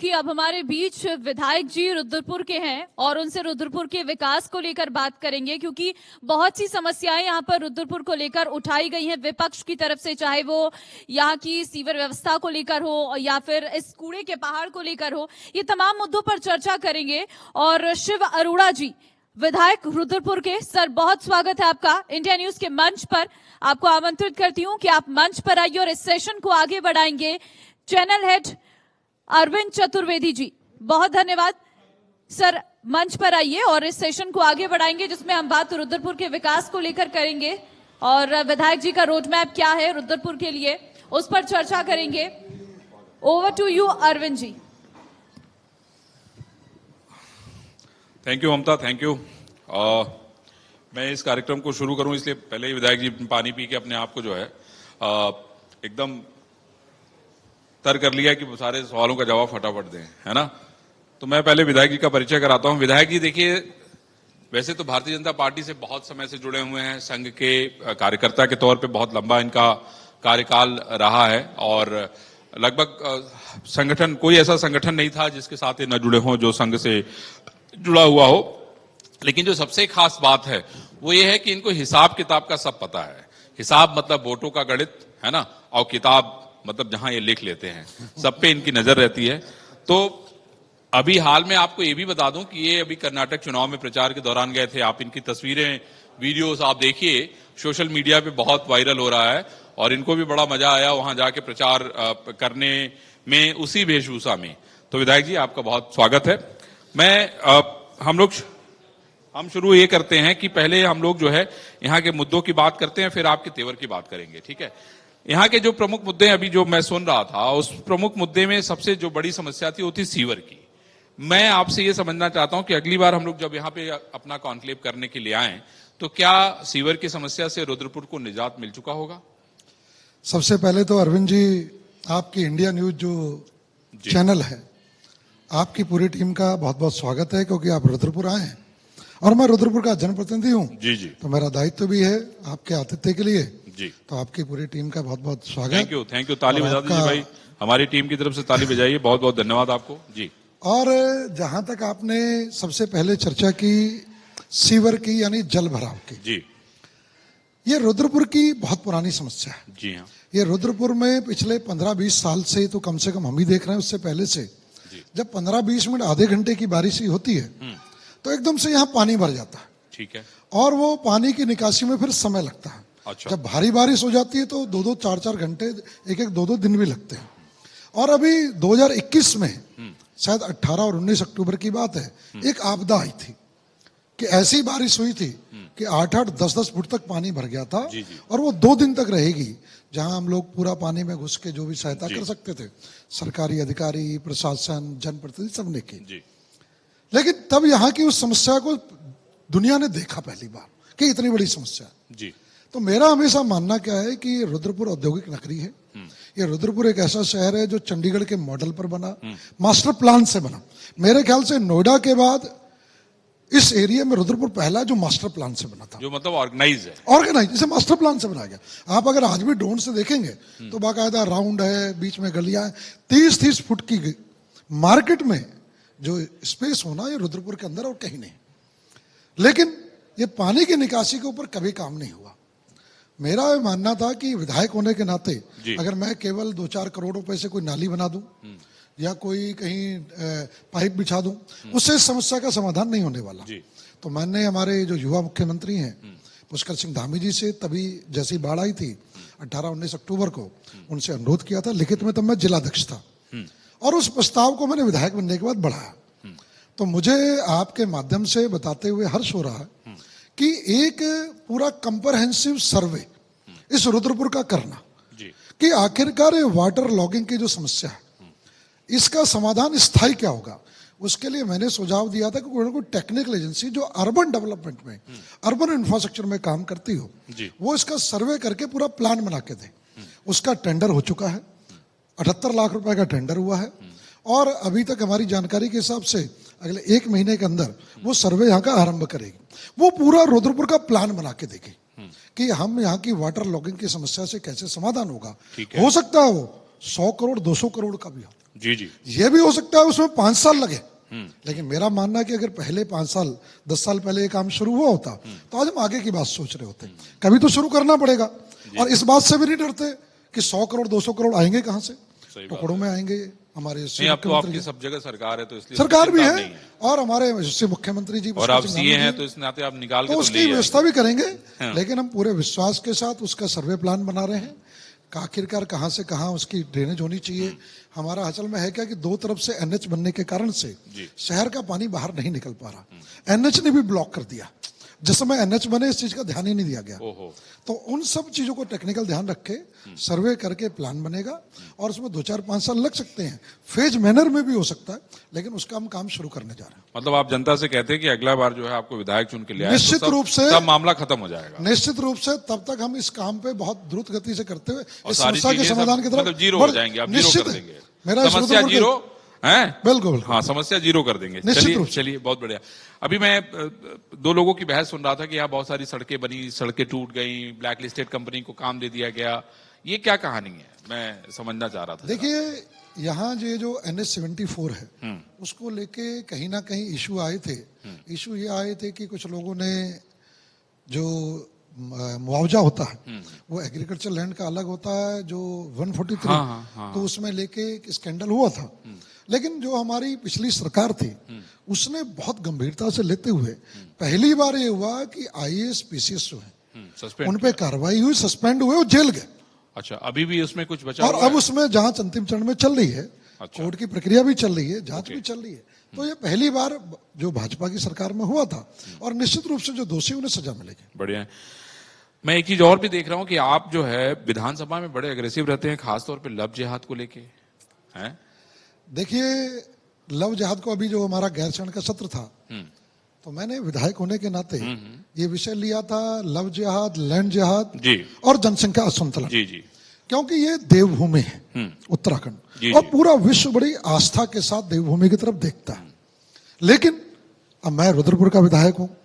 कि अब हमारे बीच विधायक जी रुद्रपुर के हैं और उनसे रुद्रपुर के विकास को लेकर बात करेंगे, क्योंकि बहुत सी समस्याएं यहां पर रुद्रपुर को लेकर उठाई गई हैं विपक्ष की तरफ से, चाहे वो यहां की सीवर व्यवस्था को लेकर हो या फिर इस कूड़े के पहाड़ को लेकर हो। ये तमाम मुद्दों पर चर्चा करेंगे। और शिव अरोड़ा जी, विधायक रुद्रपुर के, सर बहुत स्वागत है आपका इंडिया न्यूज के मंच पर। आपको आमंत्रित करती हूं कि आप मंच पर आइए और इस सेशन को आगे बढ़ाएंगे। चैनल हेड अरविंद चतुर्वेदी जी, बहुत धन्यवाद सर। मंच पर आइए और इस सेशन को आगे बढ़ाएंगे, जिसमें हम बात रुद्रपुर के विकास को लेकर करेंगे और विधायक जी का रोड मैप क्या है रुद्रपुर के लिए, उस पर चर्चा करेंगे। Over to you Arvind ji. Thank you Mamata, thank you. मैं इस कार्यक्रम को शुरू करूं इसलिए पहले ही विधायक जी पानी पी के अपने आप को जो है एकदम तय कर लिया कि सारे सवालों का जवाब फटाफट दें, है ना। तो मैं पहले विधायक जी का परिचय कराता हूं। विधायक जी देखिए, वैसे तो भारतीय जनता पार्टी से बहुत समय से जुड़े हुए हैं, संघ के कार्यकर्ता के तौर पे बहुत लंबा इनका कार्यकाल रहा है और लगभग संगठन, कोई ऐसा संगठन नहीं था जिसके साथ ये न जुड़े हों जो संघ से जुड़ा हुआ हो। लेकिन जो सबसे खास बात है वो ये है कि इनको हिसाब किताब का सब पता है। हिसाब मतलब वोटों का गणित, है ना, और किताब मतलब जहां ये लिख लेते हैं, सब पे इनकी नजर रहती है। तो अभी हाल में आपको ये भी बता दूं कि ये अभी कर्नाटक चुनाव में प्रचार के दौरान गए थे। आप इनकी तस्वीरें, वीडियोस आप देखिए, सोशल मीडिया पे बहुत वायरल हो रहा है और इनको भी बड़ा मजा आया वहां जाके प्रचार करने में उसी वेशभूषा में। तो विधायक जी आपका बहुत स्वागत है। हम शुरू ये करते हैं कि पहले हम लोग जो है यहाँ के मुद्दों की बात करते हैं, फिर आपके तेवर की बात करेंगे, ठीक है। यहाँ के जो प्रमुख मुद्दे अभी जो मैं सुन रहा था, उस प्रमुख मुद्दे में सबसे जो बड़ी समस्या थी वो थी सीवर की। मैं आपसे ये समझना चाहता हूं कि अगली बार हम लोग जब यहाँ पे अपना कॉन्क्लेव करने के लिए आए तो क्या सीवर की समस्या से रुद्रपुर को निजात मिल चुका होगा? सबसे पहले तो अरविंद जी, आपकी इंडिया न्यूज जो चैनल है, आपकी पूरी टीम का बहुत बहुत स्वागत है, क्योंकि आप रुद्रपुर आए हैं और मैं रुद्रपुर का जनप्रतिनिधि हूँ। जी जी। तो मेरा दायित्व भी है आपके आतिथ्य के लिए जी। तो आपकी पूरी टीम का बहुत बहुत स्वागत। Thank you. ताली बजा दीजिए भाई, हमारी टीम की तरफ से ताली बजाइए। बहुत बहुत धन्यवाद आपको जी। और जहां तक आपने सबसे पहले चर्चा की सीवर की, यानी जल भराव की, जी, ये रुद्रपुर की बहुत पुरानी समस्या है। जी हाँ। ये रुद्रपुर में पिछले 15-20 साल से तो कम से कम हम ही देख रहे हैं, उससे पहले से जब 15-20 मिनट आधे घंटे की बारिश होती है तो एकदम से यहाँ पानी भर जाता है, ठीक है, और वो पानी की निकासी में फिर समय लगता है। अच्छा। जब भारी बारिश हो जाती है तो 2-2, 4-4 घंटे, एक-एक 2-2 दिन भी लगते हैं। और अभी 2021 में शायद 18 और 19 अक्टूबर की बात है, एक आपदा आई थी कि ऐसी बारिश हुई थी कि 8-8, 10-10 फुट तक पानी भर गया था। जी जी। और वो 2 दिन तक रहेगी, जहां हम लोग पूरा पानी में घुस के जो भी सहायता कर सकते थे, सरकारी अधिकारी, प्रशासन, जनप्रतिनिधि सबने की। लेकिन तब यहाँ की उस समस्या को दुनिया ने देखा पहली बार कि इतनी बड़ी समस्या जी। तो मेरा हमेशा मानना क्या है कि रुद्रपुर औद्योगिक नगरी है। ये रुद्रपुर एक ऐसा शहर है जो चंडीगढ़ के मॉडल पर बना, मास्टर प्लान से बना। मेरे ख्याल से नोएडा के बाद इस एरिया में रुद्रपुर पहला जो मास्टर प्लान से बना था, जो मतलब ऑर्गेनाइज इसे मास्टर प्लान से बनाया गया। आप अगर आज भी ड्रोन से देखेंगे तो बाकायदा राउंड है, बीच में गलियां हैं, 30-30 फुट की मार्केट में जो स्पेस होना, ये रुद्रपुर के अंदर और कहीं नहीं। लेकिन ये पानी की निकासी के ऊपर कभी काम नहीं हुआ। मेरा मानना था कि विधायक होने के नाते अगर मैं केवल 2-4 करोड़ रुपए से कोई नाली बना दूं या कोई कहीं पाइप बिछा दूं, उससे इस समस्या का समाधान नहीं होने वाला। तो मैंने हमारे जो युवा मुख्यमंत्री हैं पुष्कर सिंह धामी जी से, तभी जैसी बाढ़ आई थी 18-19 अक्टूबर को, उनसे अनुरोध किया था लिखित में, तब मैं जिलाध्यक्ष था, और उस प्रस्ताव को मैंने विधायक बनने के बाद बढ़ाया। तो मुझे आपके माध्यम से बताते हुए हर्ष हो रहा है कि एक पूरा कंप्रहेंसिव सर्वे इस रुद्रपुर का करना कि आखिरकार वाटर लॉगिंग की जो समस्या है, इसका समाधान स्थायी क्या होगा। उसके लिए मैंने सुझाव दिया था कि कोई ना कोई टेक्निकल एजेंसी जो अर्बन डेवलपमेंट में, अर्बन इंफ्रास्ट्रक्चर में काम करती हो, वो इसका सर्वे करके पूरा प्लान बना के दे। उसका टेंडर हो चुका है, 78 लाख रुपए का टेंडर हुआ है, और अभी तक हमारी जानकारी के हिसाब से अगले 1 महीने के अंदर वो सर्वे यहाँ का आरंभ करेगी। वो पूरा रुद्रपुर का प्लान बना के देगी कि हम यहाँ की वाटर लॉगिंग की समस्या से कैसे समाधान होगा। हो सकता है वो 100 करोड़ 200 करोड़ का भी हो। जी जी। ये भी हो सकता है उसमें 5 साल लगे, लेकिन मेरा मानना है कि अगर पहले 5 साल 10 साल पहले ये काम शुरू हुआ होता तो आज हम आगे की बात सोच रहे होते। कभी तो शुरू करना पड़ेगा, और इस बात से भी नहीं डरते कि 100 करोड़ 200 करोड़ आएंगे कहां से, टुकड़ों में आएंगे। हमारे नहीं, अब तो आपकी सब जगह सरकार है, तो इसलिए सरकार भी चिंता है, नहीं और हमारे मुख्यमंत्री जी और आप सीए हैं, तो इस नाते आप निकाल के तो तो उसकी ले ही व्यवस्था भी करेंगे। हाँ। लेकिन हम पूरे विश्वास के साथ उसका सर्वे प्लान बना रहे हैं कि आखिरकार कहां से कहां उसकी ड्रेनेज होनी चाहिए। हमारा असल में है क्या कि दो तरफ से एनएच बनने के कारण से शहर का पानी बाहर नहीं निकल पा रहा। एनएच ने भी ब्लॉक कर दिया, जिस समय एनएच बने इस चीज का ध्यान ही नहीं दिया गया। तो उन सब चीजों को टेक्निकल ध्यान रख के सर्वे करके प्लान बनेगा, और उसमें 2-4-5 साल लग सकते हैं, फेज मैनर में भी हो सकता है, लेकिन उसका हम काम शुरू करने जा रहे हैं। मतलब आप जनता से कहते हैं कि अगला बार जो है आपको विधायक चुन के ले आए, निश्चित रूप से तब मामला खत्म हो जाएगा। निश्चित रूप से तब तक हम इस काम पे बहुत द्रुत गति से करते हुए और इस सारी समस्या के चीजें समाधान की तरफ मतलब जीरो हो जाएंगे, आप जीरो निश्चित कर है। देंगे, मेरा इस समस्या रुद्रपुर के- जीरो है। बिल्कुल बिल्कुल। हाँ, समस्या जीरो कर देंगे। निश्चित चलिए रूप से। चलिए, बहुत बढ़िया। अभी मैं 2 लोगों की बहस सुन रहा था कि यहाँ बहुत सारी सड़कें बनी, सड़कें टूट गई, ब्लैक लिस्टेड कंपनी को काम दे दिया गया। ये क्या कहानी है, मैं समझना चाह रहा था। देखिए, यहाँ ये जो NH-74 है उसको लेके कहीं ना कहीं इशू आए थे। इशू ये आए थे कि कुछ लोगों ने जो मुआवजा होता है वो एग्रीकल्चर लैंड का अलग होता है, जो 143 तो उसमें लेके एक स्कैंडल हुआ था। लेकिन जो हमारी पिछली सरकार थी उसने बहुत गंभीरता से लेते हुए पहली बार ये हुआ कि IAS PCS जो है उन पे कार्रवाई हुई, सस्पेंड हुए, वो जेल गए। अच्छा, अभी भी उसमें कुछ बचा और हुआ अब है? उसमें जांच अंतिम चरण में चल रही है। अच्छा। कोर्ट की प्रक्रिया भी चल रही है, जांच भी चल रही है। तो ये पहली बार जो भाजपा की सरकार में हुआ था, और निश्चित रूप से जो दोषी उन्हें सजा मिलेगी। बढ़िया है। मैं एक चीज और भी देख रहा हूं कि आप जो है विधानसभा में बड़े अग्रेसिव रहते हैं, खासतौर पे लव जिहाद को लेके, हैं? देखिए, लव जिहाद को अभी जो हमारा गैरसैंण का सत्र था, तो मैंने विधायक होने के नाते ये विषय लिया था, लव जिहाद, लैंड जिहाद जी और जनसंख्या असंतुलन। जी जी। क्योंकि ये देवभूमि है उत्तराखंड, जी, और जी। पूरा विश्व बड़ी आस्था के साथ देवभूमि की तरफ देखता है। लेकिन अब मैं रुद्रपुर का विधायक हूँ।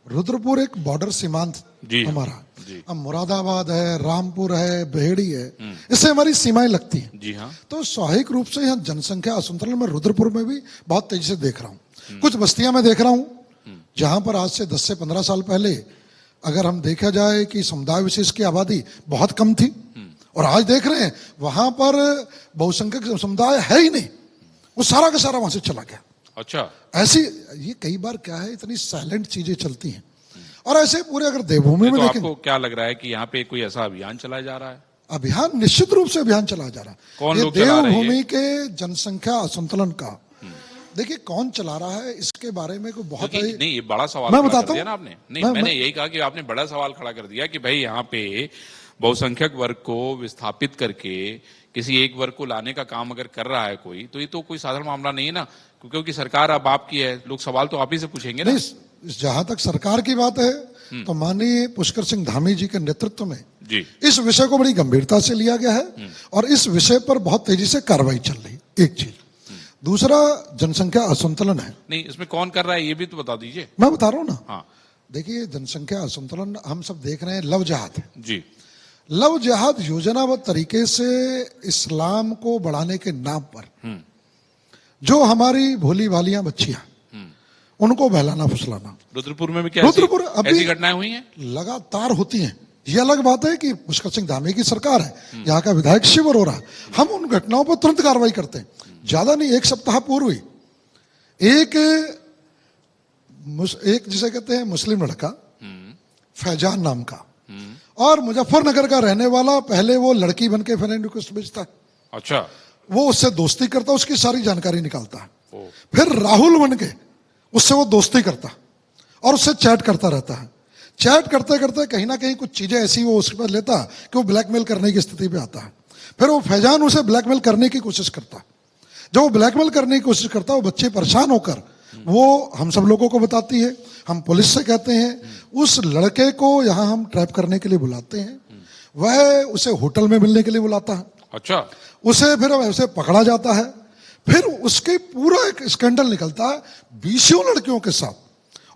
रुद्रपुर एक बॉर्डर सीमांत जी, हमारा जी। अब मुरादाबाद है, रामपुर है, बेहड़ी है, इससे हमारी सीमाएं लगती हैं। जी हाँ। तो स्वाभाविक रूप से यहाँ जनसंख्या असंतुलन में रुद्रपुर में भी बहुत तेजी से देख रहा हूँ। कुछ बस्तियां में देख रहा हूँ जहां पर आज से 10 से 15 साल पहले अगर हम देखा जाए कि समुदाय विशेष की आबादी बहुत कम थी, और आज देख रहे हैं वहां पर बहुसंख्यक समुदाय है ही नहीं, वो सारा का सारा वहां से चला गया। अच्छा, ऐसी ये कई बार क्या है, इतनी साइलेंट चीजें चलती हैं। और ऐसे पूरे अगर देवभूमि में तो देखें, आपको क्या लग रहा है कि यहाँ पे कोई ऐसा अभियान चलाया जा रहा है? अभियान निश्चित रूप से अभियान चलाया जा रहा है। कौन ये लोग चला रहे हैं? देवभूमि के जनसंख्या असंतुलन का, देखिए कौन चला रहा है इसके बारे में कोई बहुत क्योंकि नहीं, ये बड़ा सवाल मैं खड़ा बताता कर दिया हूं। ना आपने। नहीं, मैंने यही कहा कि आपने बड़ा सवाल खड़ा कर दिया कि भाई यहाँ पे बहुसंख्यक वर्ग को विस्थापित करके किसी एक वर्ग को लाने का काम अगर कर रहा है कोई, तो ये तो कोई साधारण मामला नहीं है ना, क्योंकि सरकार अब आपकी है, लोग सवाल तो आप ही से पूछेंगे ना। नहीं, जहां तक सरकार की बात है तो माननीय पुष्कर सिंह धामी जी के नेतृत्व में जी इस विषय को बड़ी गंभीरता से लिया गया है, और इस विषय पर बहुत तेजी से कार्रवाई चल रही है। एक चीज, दूसरा जनसंख्या असंतुलन है। नहीं, इसमें कौन कर रहा है ये भी तो बता दीजिए। मैं बता रहा हूं ना, हाँ देखिए जनसंख्या असंतुलन हम सब देख रहे हैं, लव जिहाद है। जी लव जिहाद योजनाबद्ध तरीके से इस्लाम को बढ़ाने के नाम पर जो हमारी भोली भालियां बच्चियां उनको बहलाना फुसलाना, रुद्रपुर में भी क्या रुद्रपुर ऐसी अभी- ऐसी घटनाएं हुई हैं? लगातार होती हैं। ये अलग बात है कि पुष्कर सिंह धामी की सरकार है, यहाँ का विधायक शिविर हो रहा है, हम उन घटनाओं पर तुरंत कार्रवाई करते हैं। ज्यादा नहीं, एक सप्ताह पूर्व ही एक जिसे कहते हैं मुस्लिम लड़का फैजान नाम का, और मुजफ्फरनगर का रहने वाला, पहले वो लड़की बन के फ्रेंड रिक्वेस्ट भेजता है, अच्छा, वो उससे दोस्ती करता, उसकी सारी जानकारी निकालता है, ओ, फिर राहुल बन के उससे वो दोस्ती करता और उससे चैट करता रहता है। चैट करते करते कहीं ना कहीं कुछ चीजें ऐसी वो उसके पास लेता कि वो ब्लैकमेल करने की स्थिति पे आता है। फिर वो फैजान उसे ब्लैकमेल करने की कोशिश करता। जब वो ब्लैकमेल करने की कोशिश करता, वो बच्चे परेशान होकर वो हम सब लोगों को बताती है, हम पुलिस से कहते हैं, उस लड़के को यहाँ हम ट्रैप करने के लिए बुलाते हैं, वह उसे होटल में मिलने के लिए बुलाता है, अच्छा, उसे फिर उसे पकड़ा जाता है, फिर उसके पूरा एक स्कैंडल निकलता है 20 लड़कियों के साथ,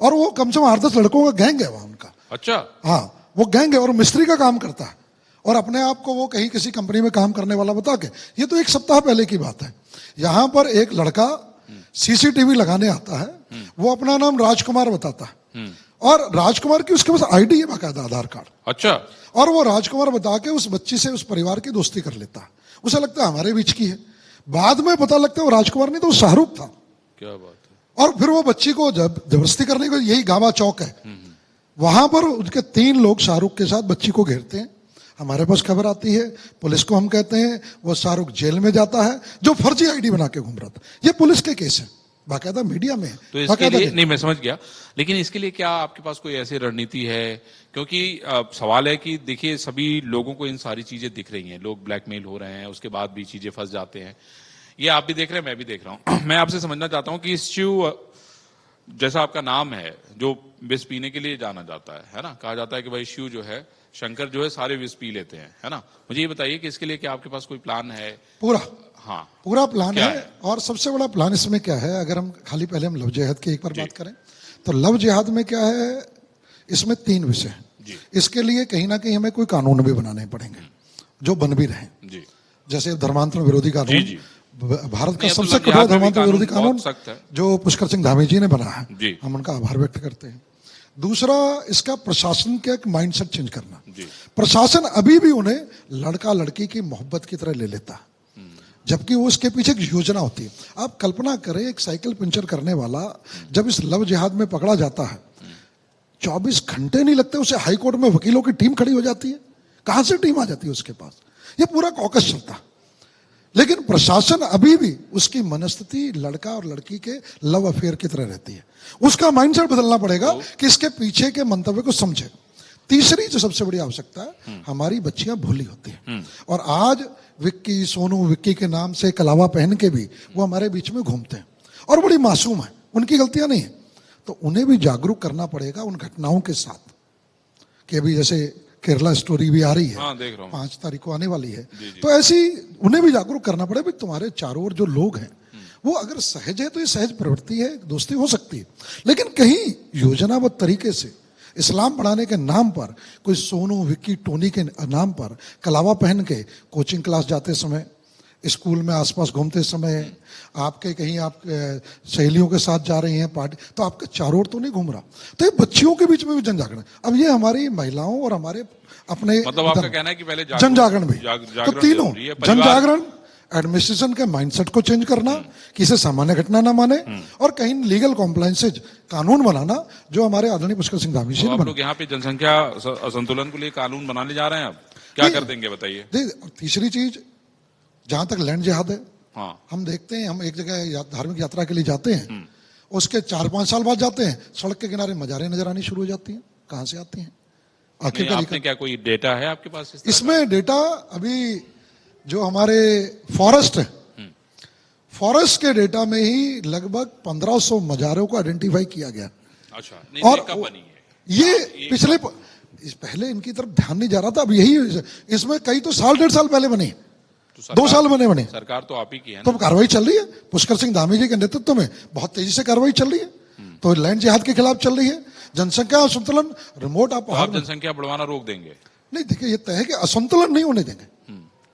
और वो कम से कम 8-10 लड़कों का गैंग है वहां उनका। अच्छा, हाँ, वो गैंग है और मिस्त्री का काम करता है, और अपने आप को वो कहीं किसी कंपनी में काम करने वाला बता के, ये तो 1 सप्ताह पहले की बात है। यहां पर एक लड़का सीसीटीवी लगाने आता है, वो अपना नाम राजकुमार बताता है, और राजकुमार की उसके पास आईडी है, बाकायदा आधार कार्ड। अच्छा। और वो राजकुमार बता के उस बच्ची से, उस परिवार की दोस्ती कर लेता है। उसे लगता है हमारे बीच की है। बाद में पता लगता है वो राजकुमार नहीं तो वो शाहरुख था। क्या बात है। और फिर वो बच्ची को जब जबरदस्ती करने को, यही गावा चौक है, वहां पर उनके 3 लोग शाहरुख के साथ बच्ची को घेरते हैं। हमारे पास खबर आती है, पुलिस को हम कहते हैं, वो शाहरुख जेल में जाता है जो फर्जी आईडी बना के घूम रहा था। ये पुलिस के केस है, बाकायदा मीडिया में है। तो इसके लिए नहीं, मैं समझ गया, लेकिन इसके लिए क्या आपके पास कोई ऐसी रणनीति है? क्योंकि सवाल है कि देखिए सभी लोगों को इन सारी चीजें दिख रही हैं, लोग ब्लैकमेल हो रहे हैं, उसके बाद भी चीजें फंस जाते हैं। ये आप भी देख रहे हैं, मैं भी देख रहा हूं। मैं आपसे समझना चाहता हूं कि इस शिव जैसा आपका नाम है, जो विष पीने के लिए जाना जाता है ना, कहा जाता है कि भाई शिव जो है, शंकर जो है, सारे विष पी लेते हैं, है ना। मुझे ये बताइए कि इसके लिए क्या आपके पास कोई प्लान है? पूरा, हाँ, पूरा प्लान है। और सबसे बड़ा प्लान इसमें क्या है, अगर हम खाली पहले हम लव जिहाद की एक बार बात करें, तो लव जिहाद में क्या है, इसमें 3 विषय हैं। इसके लिए कहीं ना कहीं हमें कोई कानून भी बनाने पड़ेंगे जो बन भी रहे। जैसे धर्मांतरण विरोधी कानून, भारत का सबसे कठोर धर्मांतरण विरोधी कानून जो पुष्कर सिंह धामी जी ने बनाया है, हम उनका आभार व्यक्त करते हैं। दूसरा, इसका प्रशासन का एक माइंडसेट चेंज करना। प्रशासन अभी भी उन्हें लड़का लड़की की मोहब्बत की तरह ले लेता है, जबकि वो उसके पीछे एक योजना होती है। आप कल्पना करें, एक साइकिल पंचर करने वाला जब इस लव जिहाद में पकड़ा जाता है, 24 घंटे नहीं लगते उसे हाई कोर्ट में वकीलों की टीम खड़ी हो जाती है। कहां से टीम आ जाती है उसके पास? ये पूरा कॉकस चलता है। लेकिन प्रशासन अभी भी उसकी मनस्थिति लड़का और लड़की के लव अफेयर की तरह रहती है। उसका माइंडसेट बदलना पड़ेगा कि इसके पीछे के मंतव्य को समझे। तीसरी जो सबसे बड़ी आवश्यकता है, हमारी बच्चियां भोली होती हैं, और आज विक्की, सोनू, विक्की के नाम से कलावा पहन के भी वो हमारे बीच में घूमते हैं और बड़ी मासूम है, उनकी गलतियां नहीं है। तो उन्हें भी जागरूक करना पड़ेगा उन घटनाओं के साथ, कि अभी जैसे केरला स्टोरी भी आ रही है, हाँ, देख रहा हूं, 5 तारीख को आने वाली है। तो ऐसी उन्हें भी जागरूक करना पड़े, भाई तुम्हारे चारों ओर जो लोग हैं वो अगर सहज है तो ये सहज प्रवृत्ति है, दोस्ती हो सकती है, लेकिन कहीं योजनाबद्ध तरीके से इस्लाम पढ़ाने के नाम पर कोई सोनू, विक्की, टोनी के नाम पर कलावा पहन के कोचिंग क्लास जाते समय, स्कूल में आसपास घूमते समय, आपके कहीं आप सहेलियों के साथ जा रही हैं पार्टी, तो आपके चारों ओर तो नहीं घूम रहा। तो ये बच्चियों के बीच में भी जन जागरण। अब ये हमारी महिलाओं और हमारे अपने, मतलब आपका कहना है कि पहले जन जागरण भी, तो तीनों, जन जागरण, एडमिनिस्ट्रेशन के माइंडसेट को चेंज करना कि इसे सामान्य घटना ना माने, और कहीं लीगल कॉम्प्लायंसेज, कानून बनाना जो हमारे आदरणीय पुष्कर सिंह धामी जी ने बनाया। लोग यहाँ पे जनसंख्या असंतुलन के लिए कानून बनाने जा रहे हैं, अब क्या कर देंगे बताइए? तीसरी चीज, जहां तक लैंड जिहाद है, हाँ, हम देखते हैं, हम एक जगह धार्मिक यात्रा के लिए जाते हैं, उसके 4-5 साल बाद जाते हैं, सड़क के किनारे मजारें नजर आनी शुरू हो जाती हैं। कहां से आती हैं? आखिरकार आपने क्या कोई डेटा है आपके पास इसमें? डेटा अभी जो हमारे फॉरेस्ट है, फॉरेस्ट के डेटा में ही लगभग 1500 मजारों को आइडेंटिफाई किया गया। अच्छा, और कब बनी है ये? पिछले पहले इनकी तरफ ध्यान नहीं जा रहा था, अब यही इसमें कई तो 1.5 साल पहले बने, 2 साल बने। सरकार तो आप ही की है तो कार्रवाई चल रही है, पुष्कर सिंह धामी जी के नेतृत्व में बहुत तेजी से कार्रवाई चल रही है। तो लैंड जिहाद के खिलाफ चल रही है। जनसंख्या असंतुलन, रिमोट आप जनसंख्या बढ़वाना रोक देंगे? नहीं, देखिए ये तय है कि असंतुलन नहीं होने देंगे।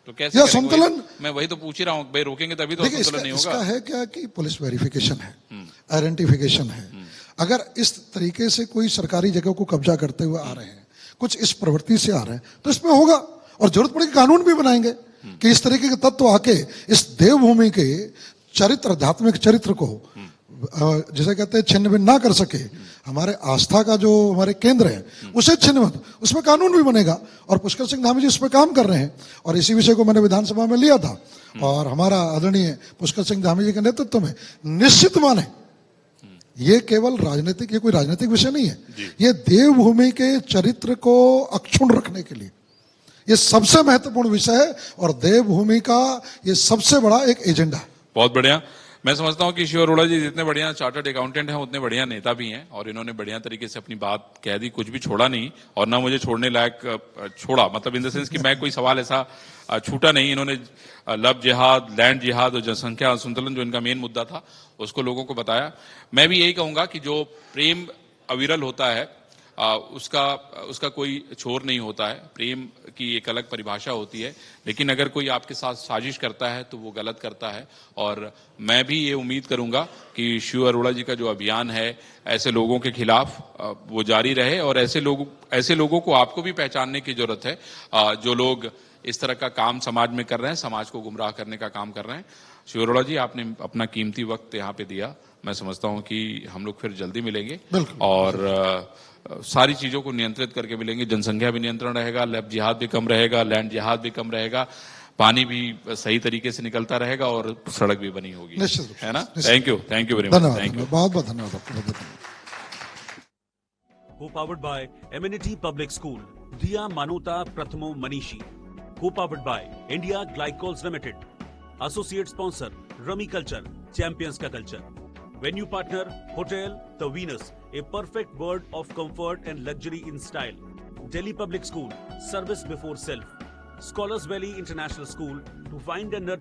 तो कैसे असंतुलन? मैं वही तो पूछ ही रहा हूँ, भाई रोकेंगे तभी तो असंतुलन नहीं होगा। इसका है क्या कि पुलिस वेरिफिकेशन है, आइडेंटिफिकेशन है। अगर इस तरीके से कोई सरकारी जगह को कब्जा करते हुए आ रहे हैं, कुछ इस प्रवृत्ति से आ रहे हैं, तो इसमें होगा, और जरूरत पड़ेगी कानून भी बनाएंगे कि इस तरीके के तत्व आके इस देवभूमि के चरित्र, आध्यात्मिक चरित्र को जिसे कहते हैं छिन्न भिन्न ना कर सके। हमारे आस्था का जो हमारे केंद्र है उसे छिन्न मत, उसमें कानून भी बनेगा। और पुष्कर सिंह धामी जी इस पर काम कर रहे हैं, और इसी विषय को मैंने विधानसभा में लिया था, और हमारा आदरणीय पुष्कर सिंह धामी जी के नेतृत्व में निश्चित माने ये केवल राजनीतिक, ये कोई राजनीतिक विषय नहीं है, ये देवभूमि के चरित्र को अक्षुण्ण रखने के लिए ये सबसे महत्वपूर्ण विषय है, और देवभूमि का ये सबसे बड़ा एक एजेंडा है। बहुत बढ़िया। मैं समझता हूं कि शिव अरोड़ा जी जितने बढ़िया चार्टर्ड अकाउंटेंट हैं उतने बढ़िया नेता भी हैं, और इन्होंने बढ़िया तरीके से अपनी बात कह दी, कुछ भी छोड़ा नहीं, और ना मुझे छोड़ने लायक छोड़ा, मतलब इन द सेंस कि मैं कोई सवाल ऐसा छूटा नहीं। इन्होंने लव जिहाद, लैंड जिहाद और जनसंख्या असंतुलन जो इनका मेन मुद्दा था उसको लोगों को बताया। मैं भी यही कहूंगा कि जो प्रेम अविरल होता है उसका कोई छोर नहीं होता है। प्रेम की एक अलग परिभाषा होती है, लेकिन अगर कोई आपके साथ साजिश करता है तो वो गलत करता है। और मैं भी ये उम्मीद करूंगा कि शिव अरोड़ा जी का जो अभियान है ऐसे लोगों के खिलाफ वो जारी रहे, और ऐसे लोगों को आपको भी पहचानने की जरूरत है जो लोग इस तरह का काम समाज में कर रहे हैं, समाज को गुमराह करने का काम कर रहे हैं। शिव अरोड़ा जी, आपने अपना कीमती वक्त यहाँ पे दिया। मैं समझता हूँ कि हम लोग फिर जल्दी मिलेंगे और सारी चीजों को नियंत्रित करके मिलेंगे। जनसंख्या भी नियंत्रण रहेगा, लैब जिहाद भी कम रहेगा, लैंड जिहाद भी कम रहेगा, पानी भी सही तरीके से निकलता रहेगा और सड़क भी बनी होगी, है ना? Thank you very much. Thank you, बहुत बहुत धन्यवाद आपको। Co-powered by Amenity Public School, Diya Manota Prathamo Manishi. Co-powered by India Glycols Limited. Associate sponsor Rummy Culture, Champions ka Culture. Venue partner Hotel The Venus, a perfect word of comfort and luxury in style. Delhi Public School, service before self. Scholars Valley International School, to find and nurture